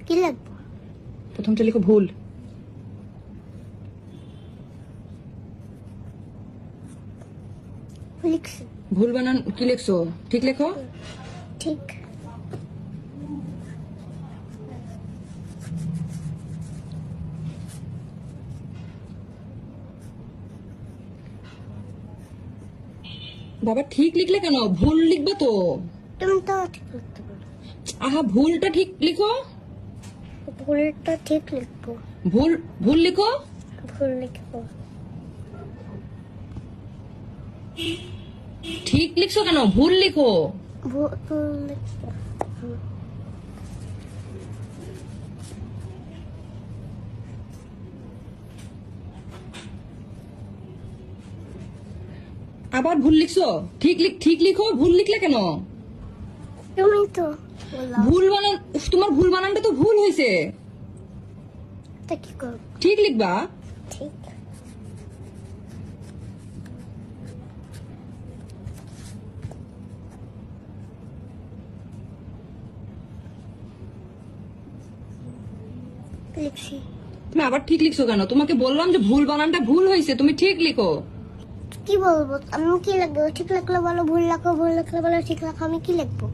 কি লিখবো? প্রথমটা লিখো ভুল। লিখছি। ভুল বানান কি লিখছো? ঠিক লেখো। ঠিক। বাবা ঠিক লিখলে কেন? ভুল লিখবে তো। তুমি তো ঠিক লিখতে পারো। আহা ভুলটা ঠিক লিখো। ভুলটা ঠিক লিখবো। ভুল ভুল লিখো। ভুল লিখবো। ঠিক লিখছো কেন? ভুল লিখো। ভুল লিখবো। আবার ভুল লিখছো। ঠিক লিখো। ভুল লিখলে কেন? তুমি তো বললাম। ভুল বানান, তোমার ভুল বানানটা তো ভুল হয়েছে। তা কি করবো? ঠিক লিখবা। ঠিক। লিখছি। তুমি আবার ঠিক লিখছো কেন? তোমাকে বললাম যে ভুল বানানটা ভুল হয়েছে, তুমি ঠিক লিখো। কি বলবো? আমি কি লিখবো? ঠিক লিখলে বলো, ভুল লিখো, ভুল লিখলে বলো ঠিক লিখো। আমি কি লিখবো?